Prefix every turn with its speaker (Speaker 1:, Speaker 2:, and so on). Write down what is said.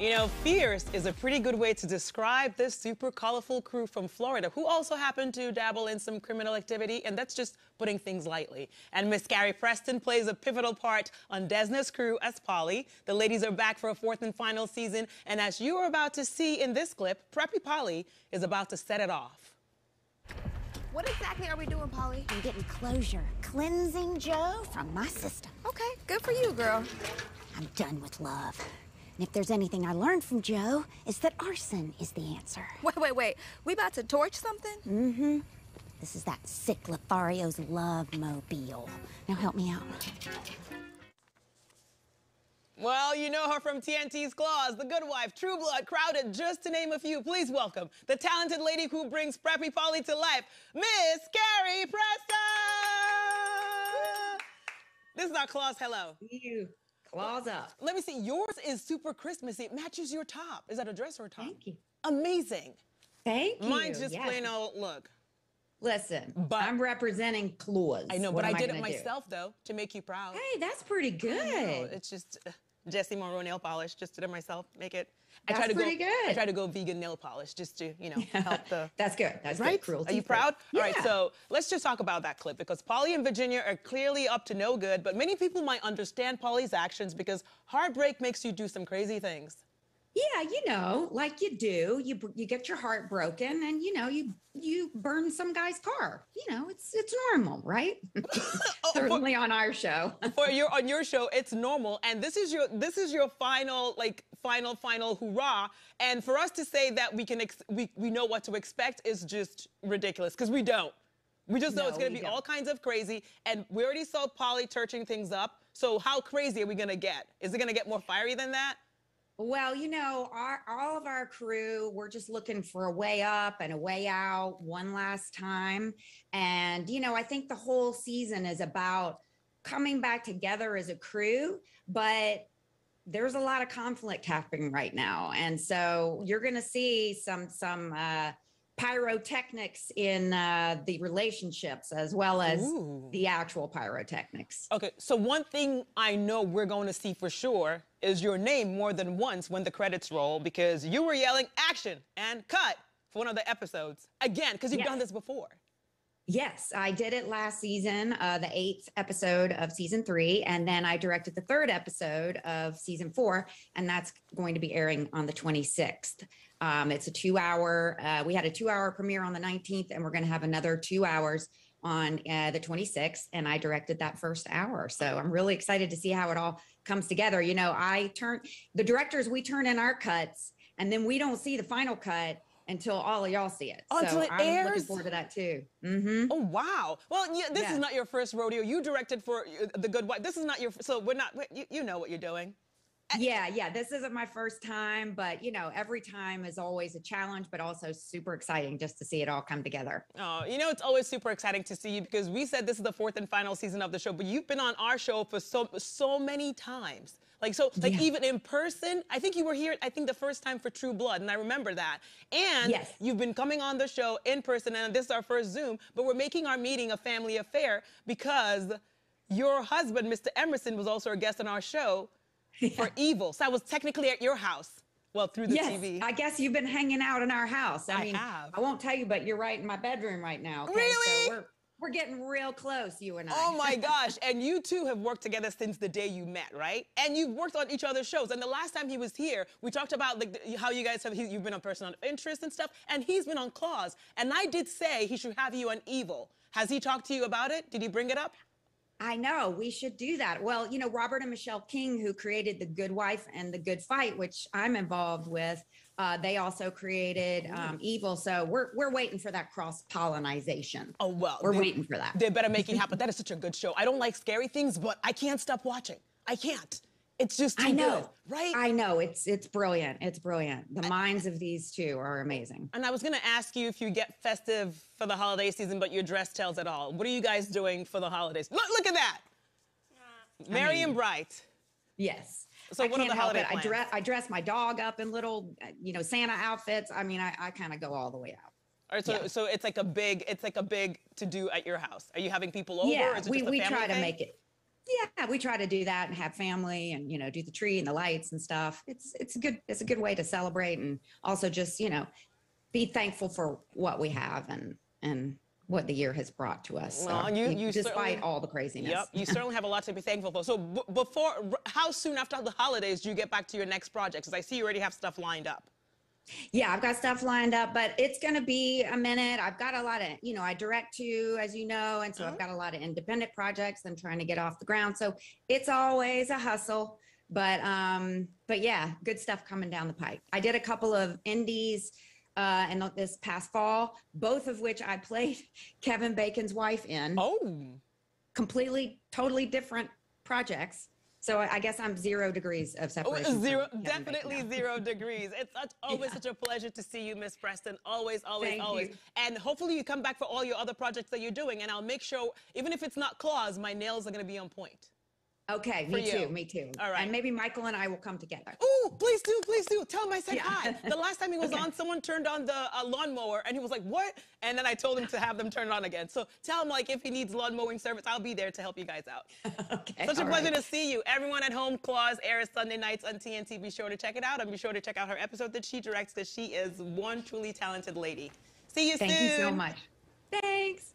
Speaker 1: You know, fierce is a pretty good way to describe this super colorful crew from Florida who also happen to dabble in some criminal activity, and that's just putting things lightly. And Miss Carrie Preston plays a pivotal part on Desna's crew as Polly. The ladies are back for a fourth and final season, and as you are about to see in this clip, Preppy Polly is about to set it off.
Speaker 2: What exactly are we doing, Polly?
Speaker 3: I'm getting closure, cleansing Joe from my system.
Speaker 2: Okay, good for you, girl.
Speaker 3: I'm done with love. And if there's anything I learned from Joe, it's that arson is the answer.
Speaker 2: Wait. We about to torch something?
Speaker 3: Mm-hmm. This is that sick Lothario's love mobile. Now help me out.
Speaker 1: Well, you know her from TNT's Claws, The Good Wife, True Blood, Crowded, just to name a few. Please welcome the talented lady who brings Preppy Polly to life, Miss Carrie Preston! This is our Claws hello.
Speaker 4: You. Claws up.
Speaker 1: Let me see. Yours is super Christmassy. It matches your top. Is that a dress or a top?
Speaker 4: Thank you.
Speaker 1: Amazing.
Speaker 4: Thank you.
Speaker 1: Mine's just plain old look.
Speaker 4: Listen,
Speaker 1: But
Speaker 4: I'm representing Claws.
Speaker 1: I know,
Speaker 4: What
Speaker 1: but I
Speaker 4: am
Speaker 1: did it
Speaker 4: gonna do?
Speaker 1: myself, though, to make you proud.
Speaker 4: Hey, that's pretty good.
Speaker 1: No, it's just Jessie Monroe nail polish. Just did it myself. Make it.
Speaker 4: That's pretty good.
Speaker 1: I try to go vegan nail polish just to, you know, help the.
Speaker 4: That's good. That's
Speaker 1: Right?
Speaker 4: good. Cruelty.
Speaker 1: Are you proud?
Speaker 4: Yeah.
Speaker 1: All right, so let's just talk about that clip because Polly and Virginia are clearly up to no good, but many people might understand Polly's actions because heartbreak makes you do some crazy things.
Speaker 4: Yeah, you know, like you do. You get your heart broken, and you know you burn some guy's car. You know, it's normal, right? Certainly on our show.
Speaker 1: On your show, it's normal, and this is your final final hurrah. And for us to say that we know what to expect is just ridiculous because we don't. We just know it's going to be all kinds of crazy, and we already saw Polly torching things up. So how crazy are we going to get? Is it going to get more fiery than that?
Speaker 4: Well, you know, all of our crew, we're just looking for a way up and a way out one last time. And, you know, I think the whole season is about coming back together as a crew, but there's a lot of conflict happening right now. And so you're going to see some pyrotechnics in the relationships as well as the actual pyrotechnics.
Speaker 1: Okay, so one thing I know we're going to see for sure is your name more than once when the credits roll because you were yelling action and cut for one of the episodes. Again, because you've done this before.
Speaker 4: Yes, I did it last season, the 8th episode of season 3, and then I directed the 3rd episode of season 4, and that's going to be airing on the 26th. It's a 2-hour, we had a 2-hour premiere on the 19th, and we're going to have another 2 hours on the 26th, and I directed that first hour. So I'm really excited to see how it all comes together. You know, the directors, we turn in our cuts, and then we don't see the final cut until all of y'all see it.
Speaker 1: Until
Speaker 4: so
Speaker 1: it
Speaker 4: I'm
Speaker 1: airs?
Speaker 4: looking forward to that too. Mm-hmm.
Speaker 1: Oh, wow. Well, this is not your first rodeo. You directed for The Good Wife. This is not your, so we're not, you know what you're doing.
Speaker 4: Yeah, this isn't my first time, but you know, every time is always a challenge, but also super exciting just to see it all come together.
Speaker 1: Oh, you know, it's always super exciting to see you because we said this is the 4th and final season of the show, but you've been on our show for so many times. Even in person, I think you were here, the first time for True Blood, and I remember that. And you've been coming on the show in person, and this is our first Zoom, but we're making our meeting a family affair because your husband, Mr. Emerson, was also a guest on our show for Evil. So I was technically at your house. Well, through the TV.
Speaker 4: I guess you've been hanging out in our house. I mean,
Speaker 1: have.
Speaker 4: I won't tell you, but you're right in my bedroom right now. Okay?
Speaker 1: Really?
Speaker 4: So we're getting real close, you and I.
Speaker 1: Oh my gosh. And you two have worked together since the day you met, right? And you've worked on each other's shows. And the last time he was here, we talked about how you guys you've been a person of interest and stuff, and he's been on Claws. And I did say he should have you on Evil. Has he talked to you about it? Did he bring it up?
Speaker 4: I know, we should do that. Well, you know, Robert and Michelle King, who created The Good Wife and The Good Fight, which I'm involved with, they also created Evil. So we're waiting for that cross-pollinization.
Speaker 1: Oh, well.
Speaker 4: We're waiting for that.
Speaker 1: They better make it happen. That is such a good show. I don't like scary things, but I can't stop watching. I can't. It's just too good, right?
Speaker 4: I know. It's brilliant. It's brilliant. The minds of these two are amazing.
Speaker 1: And I was going to ask you if you get festive for the holiday season, but your dress tells it all. What are you guys doing for the holidays? Look at that. Merry and bright.
Speaker 4: Yes.
Speaker 1: So what are the holiday plans?
Speaker 4: I dress my dog up in little, Santa outfits. I mean, I kind of go all the way out.
Speaker 1: All right, so it's like a big to do at your house. Are you having people over?
Speaker 4: Yeah,
Speaker 1: or is it
Speaker 4: we
Speaker 1: just a family
Speaker 4: try to
Speaker 1: thing?
Speaker 4: make it. Yeah, we try to do that and have family and, do the tree and the lights and stuff. It's a good way to celebrate and also just, be thankful for what we have and what the year has brought to us.
Speaker 1: Well,
Speaker 4: So,
Speaker 1: you
Speaker 4: despite all the craziness.
Speaker 1: Yep, you certainly have a lot to be thankful for. So how soon after the holidays do you get back to your next project? Because I see you already have stuff lined up.
Speaker 4: Yeah, I've got stuff lined up, but it's going to be a minute. I've got a lot of, I direct too, as you know, and so I've got a lot of independent projects I'm trying to get off the ground. So it's always a hustle, but yeah, good stuff coming down the pike. I did a couple of indies in this past fall, both of which I played Kevin Bacon's wife in.
Speaker 1: Oh,
Speaker 4: completely, totally different projects. So I guess I'm 0 degrees of separation.
Speaker 1: Definitely 0 degrees. It's always such a pleasure to see you, Miss Preston. Always, always,
Speaker 4: Thank
Speaker 1: always.
Speaker 4: you.
Speaker 1: And hopefully you come back for all your other projects that you're doing, and I'll make sure, even if it's not claws, my nails are going to be on point.
Speaker 4: Okay, me too.
Speaker 1: All right.
Speaker 4: And maybe Michael and I will come together.
Speaker 1: Oh, please do, please do. Tell him I said
Speaker 4: Yeah.
Speaker 1: hi. The last time he was on, someone turned on the lawnmower, and he was like, what? And then I told him to have them turn it on again. So tell him, like, if he needs lawn mowing service, I'll be there to help you guys out.
Speaker 4: Okay.
Speaker 1: Such a pleasure to see you. Everyone at home, Claws airs Sunday nights on TNT. Be sure to check it out, and be sure to check out her episode that she directs, because she is one truly talented lady. See you soon.
Speaker 4: Thank you so much. Thanks.